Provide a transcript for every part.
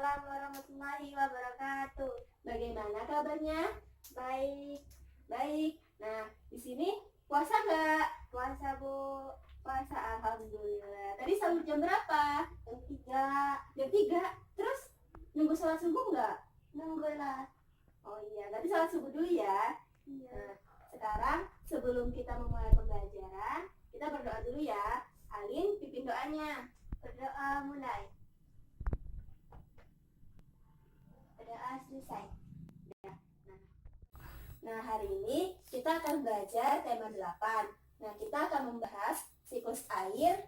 Waalaikumsalam warahmatullahi wabarakatuh. Bagaimana kabarnya? Baik, Baik. Nah, di sini puasa nggak? puasa Bu. Puasa, alhamdulillah. Tadi sahur jam berapa? Jam 3, Jam 3. Terus nunggu sholat subuh nggak? nunggu lah. Oh iya, berarti sholat subuh dulu ya. Iya. Nah, sekarang sebelum kita memulai pembelajaran, kita berdoa dulu ya. Alin, pimpin doanya. Berdoa mulai. Berdoa selesai. Nah, hari ini kita akan belajar tema 8. Nah, kita akan membahas siklus air,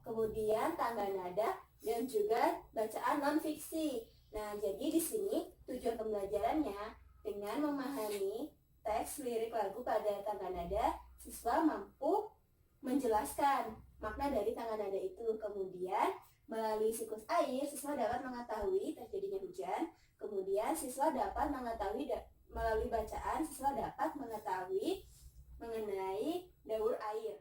kemudian tangga nada, dan juga bacaan non-fiksi. Nah, jadi di sini tujuan pembelajarannya dengan memahami teks lirik lagu pada tangga nada, siswa mampu menjelaskan makna dari tangga nada itu. Kemudian, melalui siklus air, siswa dapat mengetahui terjadinya hujan. Kemudian, siswa dapat mengetahui melalui bacaan, siswa dapat mengetahui mengenai daur air.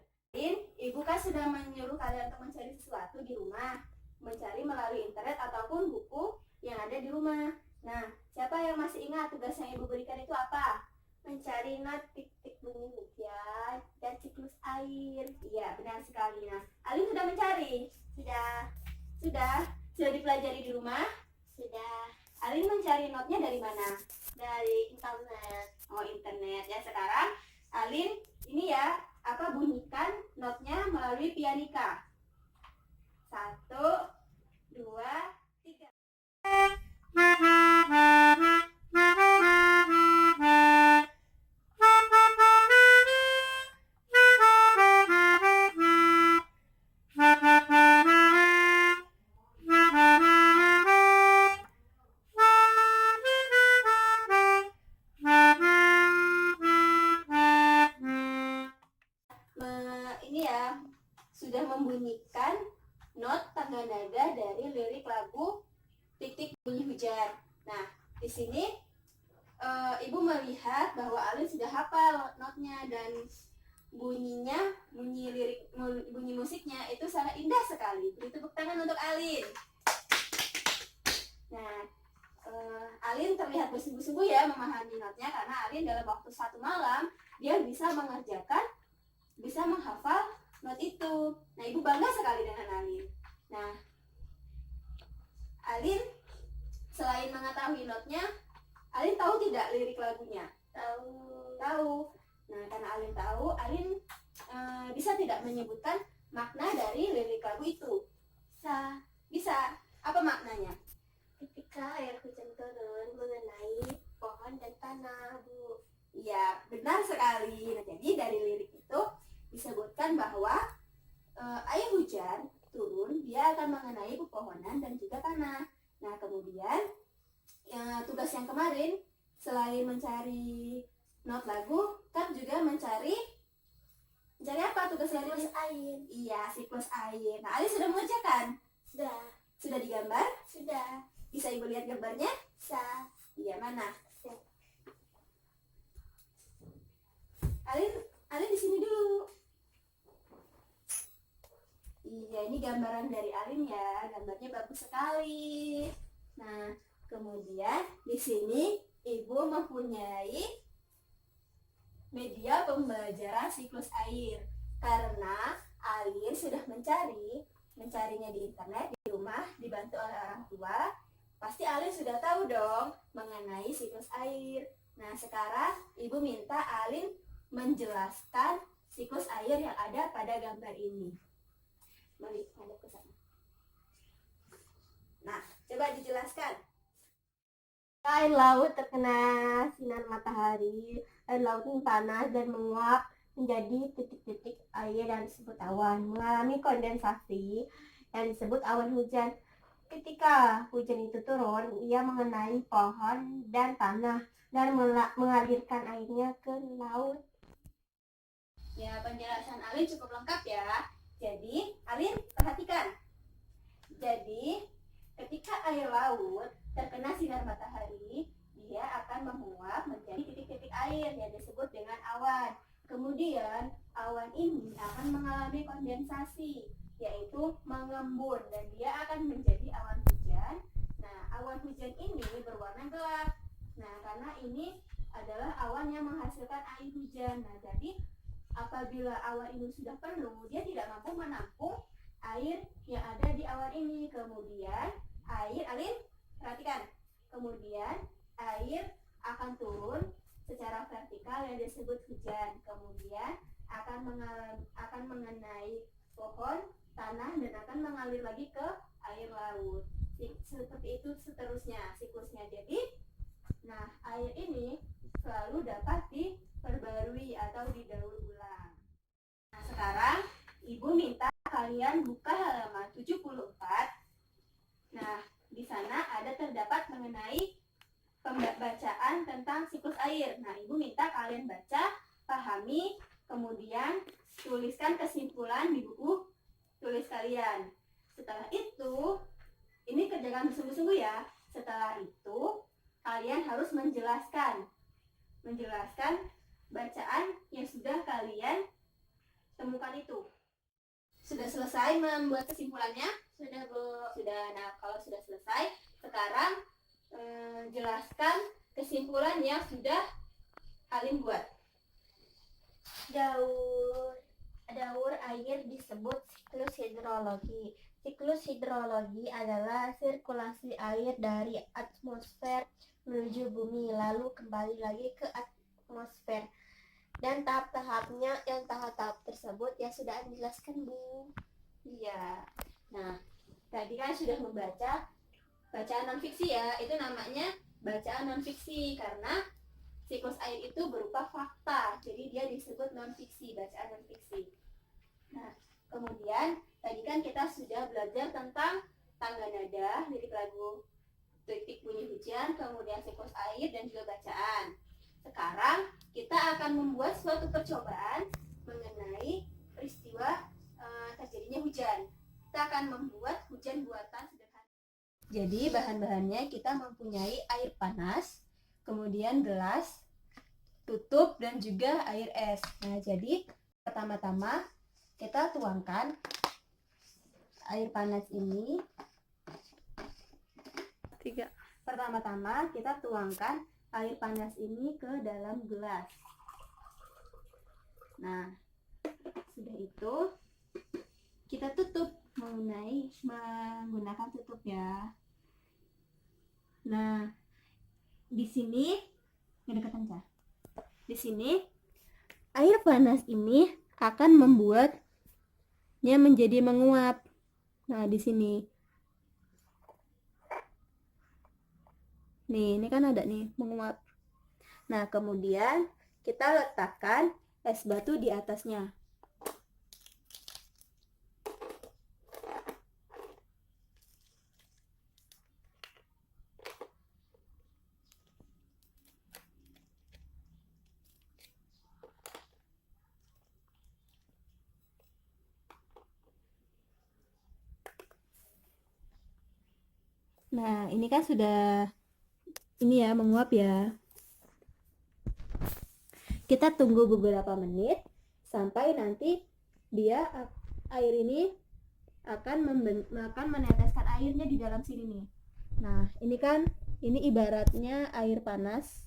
Ibu kan sudah menyuruh kalian untuk mencari sesuatu di rumah, mencari melalui internet ataupun buku yang ada di rumah. Nah, siapa yang masih ingat tugas yang ibu berikan itu apa? Mencari not titik bunyi hujan dan siklus air. Iya, benar sekali. Nah, Alin sudah mencari? Sudah, Sudah dipelajari di rumah? sudah Alin mencari notnya dari mana? dari internet. Oh, internet ya. Sekarang Alin ini ya, bunyikan notnya melalui pianika. 1, 2, 3. Ini ya, sudah membunyikan not tangga nada dari lirik lagu Titik Bunyi Hujan. Nah, di sini ibu melihat bahwa Alin sudah hafal notnya dan bunyinya, bunyi musiknya itu sangat indah sekali. Beri tepuk tangan untuk Alin. Nah, Alin terlihat bersungguh-sungguh ya memahami notnya, karena Alin dalam waktu 1 malam dia bisa menghafal not itu. Nah, ibu bangga sekali dengan Alin. Nah, Alin selain mengetahui notnya, Alin tahu tidak lirik lagunya? Tahu. Nah, karena Alin tahu, Alin bisa tidak menyebutkan makna dari lirik lagu itu? Bisa. Apa maknanya? Ketika air hujan turun mengenai pohon dan tanah, Bu. Iya, benar sekali. Nah, jadi dari lirik itu disebutkan bahwa air hujan turun, dia akan mengenai pepohonan dan juga tanah. Nah, kemudian tugas yang kemarin selain mencari not lagu, kan juga mencari apa tugasnya? Siklus air. Iya, siklus air. Nah, Ali sudah mengerjakan? Sudah digambar? Sudah. Bisa ibu lihat gambarnya? Bisa. Iya, mana? Alin di sini dulu. Iya, ini gambaran dari Alin ya. Gambarnya bagus sekali. Nah, kemudian di sini ibu mempunyai media pembelajaran siklus air. Karena Alin sudah mencarinya di internet, di rumah, dibantu oleh orang tua. Pasti Alin sudah tahu dong mengenai siklus air. Nah, sekarang ibu minta Alin menjelaskan siklus air yang ada pada gambar ini. Mari hadap ke sana. Nah, coba dijelaskan. Air laut terkena sinar matahari, air laut ini panas dan menguap menjadi titik-titik air yang disebut awan, mengalami kondensasi yang disebut awan hujan. Ketika hujan itu turun, ia mengenai pohon dan tanah dan mengalirkan airnya ke laut. Ya, penjelasan Alin cukup lengkap ya. Jadi, Alin perhatikan. Jadi, ketika air laut terkena sinar matahari, dia akan menguap menjadi titik-titik air yang disebut dengan awan. Kemudian, awan ini akan mengalami kondensasi, yaitu mengembun, dan dia akan menjadi awan hujan. Nah, hujan ini berwarna gelap. Nah, karena ini adalah awan yang menghasilkan air hujan. Nah, jadi apabila awan ini sudah penuh, dia tidak mampu menampung air yang ada di awan ini. Kemudian perhatikan. Kemudian air akan turun secara vertikal yang disebut hujan. Kemudian akan mengenai pohon, tanah, dan akan mengalir lagi ke air laut. Seperti itu seterusnya siklusnya. Jadi, air ini selalu dapat diperbarui atau didaur ulang. Nah, sekarang Ibu minta kalian buka halaman 74. Nah, di sana ada terdapat mengenai pembacaan tentang siklus air. Nah, Ibu minta kalian baca, pahami, kemudian tuliskan kesimpulan di buku tulis kalian. Setelah itu, ini kerjakan bersungguh-sungguh ya. Setelah itu, kalian harus menjelaskan bacaan yang sudah kalian temukan itu. Sudah selesai membuat kesimpulannya? Sudah, Bu. Sudah. Nah, kalau sudah selesai, sekarang jelaskan kesimpulan yang sudah kalian buat. Daur air disebut siklus hidrologi. Siklus hidrologi adalah sirkulasi air dari atmosfer menuju bumi lalu kembali lagi ke atmosfer. Dan tahap-tahapnya, yang tahap-tahap tersebut ya sudah dijelaskan, Bu. Iya. Nah, tadi kan sudah membaca bacaan non-fiksi ya. Itu namanya bacaan non-fiksi karena siklus air itu berupa fakta. Jadi dia disebut non-fiksi, bacaan non-fiksi. Nah, kemudian tadi kan kita sudah belajar tentang tangga nada, lirik lagu, titik bunyi hujan, kemudian siklus air, dan juga bacaan. Sekarang kita akan membuat suatu percobaan mengenai peristiwa terjadinya hujan. Kita akan membuat hujan buatan sederhana. Jadi bahan-bahannya kita mempunyai air panas, kemudian gelas, tutup, dan juga air es. Nah, jadi pertama-tama kita tuangkan air panas ini. Pertama-tama kita tuangkan air panas ini ke dalam gelas. Nah, sudah itu kita tutup menggunakan tutup ya. Nah, di sini Di sini air panas ini akan membuatnya menjadi menguap. Nah, di sini. Nih, ini kan ada nih menguap. Nah, kemudian kita letakkan es batu di atasnya. Nah, ini kan sudah menguap ya. Kita tunggu beberapa menit sampai nanti air ini akan meneteskan airnya di dalam sini nih. Nah, ini ibaratnya air panas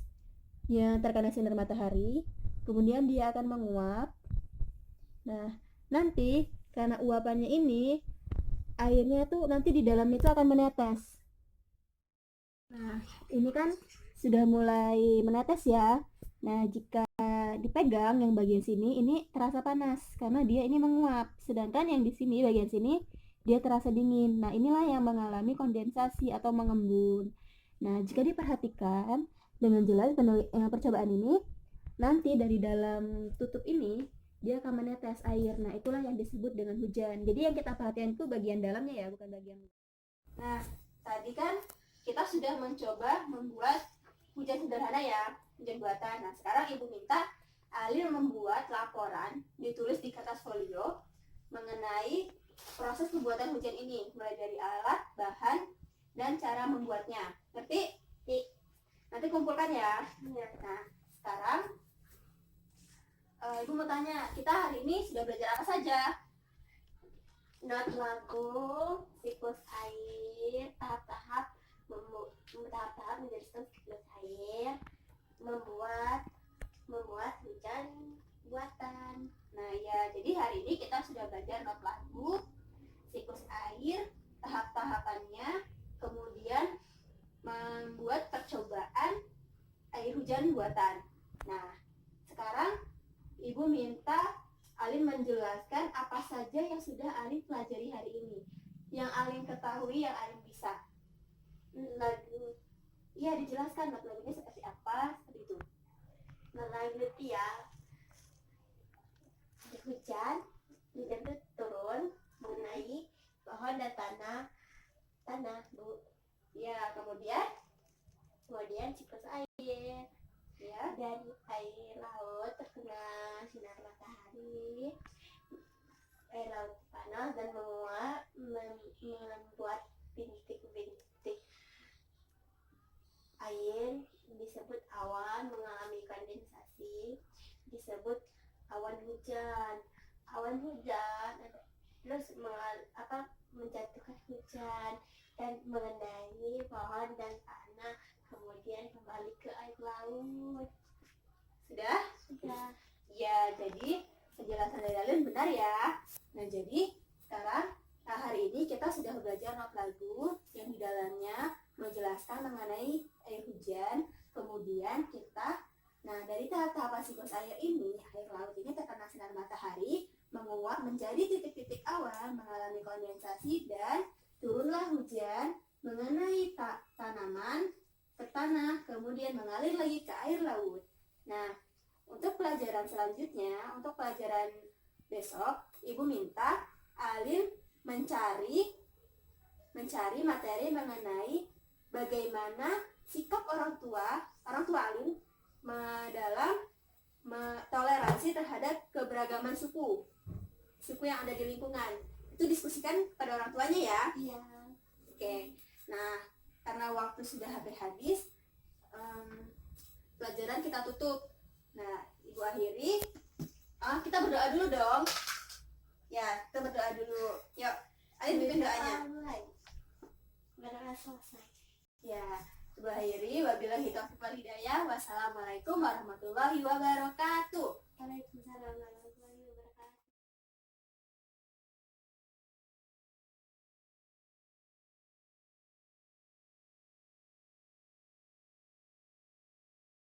yang terkena sinar matahari, kemudian dia akan menguap. Nah, nanti karena uapannya ini, airnya tuh nanti di dalam itu akan menetes. Nah, ini kan sudah mulai menetes ya. Nah, jika dipegang yang bagian sini ini terasa panas karena dia ini menguap, sedangkan yang di sini bagian sini dia terasa dingin. Nah, inilah yang mengalami kondensasi atau mengembun. Nah, jika diperhatikan dengan jelas percobaan ini, nanti dari dalam tutup ini dia akan menetes air. Nah, itulah yang disebut dengan hujan. Jadi yang kita perhatikan itu bagian dalamnya ya, bukan bagian. Nah, tadi kan kita sudah mencoba membuat hujan sederhana ya, hujan buatan. Nah, sekarang Ibu minta Alil membuat laporan ditulis di kertas folio mengenai proses pembuatan hujan ini, mulai dari alat, bahan, dan cara membuatnya. Ngerti? Nanti kumpulkan ya. Nah, sekarang Ibu mau tanya, kita hari ini sudah belajar apa saja? Not lagu, siklus air, tahap-tahap bertahap-tahap menjadi siklus air, membuat hujan buatan. Nah ya, jadi hari ini kita sudah belajar not lagu, siklus air, tahap-tahapannya, kemudian membuat percobaan air hujan buatan. Nah, sekarang Ibu minta Alin menjelaskan apa saja yang sudah Alin pelajari hari ini, yang Alin ketahui, yang Alin bisa. Lagu, Iya, dijelaskan not lagunya seperti apa, seperti itu. lagu itu ya, hujan itu turun mengenai pohon dan tanah bu. Ya, kemudian Siklus air, ya, dari air laut terkena sinar matahari, air laut panas dan menguap, membuat bintik-bintik air disebut awan, mengalami kondensasi disebut awan hujan. Terus menjatuhkan hujan dan mengenai pohon dan tanah, kemudian kembali ke air laut. sudah? Sudah. Ya, jadi penjelasan dari Alin benar ya. Nah, jadi sekarang hari ini kita sudah belajar not lagu yang di dalamnya menjelaskan mengenai air hujan. Kemudian kita, nah dari tahap-tahapan siklus air ini, air laut ini terkena sinar matahari, menguap menjadi titik-titik awan, mengalami kondensasi dan turunlah hujan mengenai tanaman, ke tanah, kemudian mengalir lagi ke air laut. Nah, untuk pelajaran selanjutnya, untuk pelajaran besok, Ibu minta Alin mencari materi mengenai bagaimana sikap orang tua Alin dalam toleransi terhadap keberagaman suku yang ada di lingkungan. Itu diskusikan pada orang tuanya ya. Iya. Oke. Nah, karena waktu sudah hampir habis, pelajaran kita tutup. Nah, Ibu akhiri. Kita berdoa dulu dong. Ya, kita berdoa dulu. Yuk, Alin pimpin doanya. Berdoa selesai. Ya, Ibu akhiri. Wabillahi taufiq wal hidayah. Wassalamualaikum warahmatullahi wabarakatuh. Waalaikumsalam.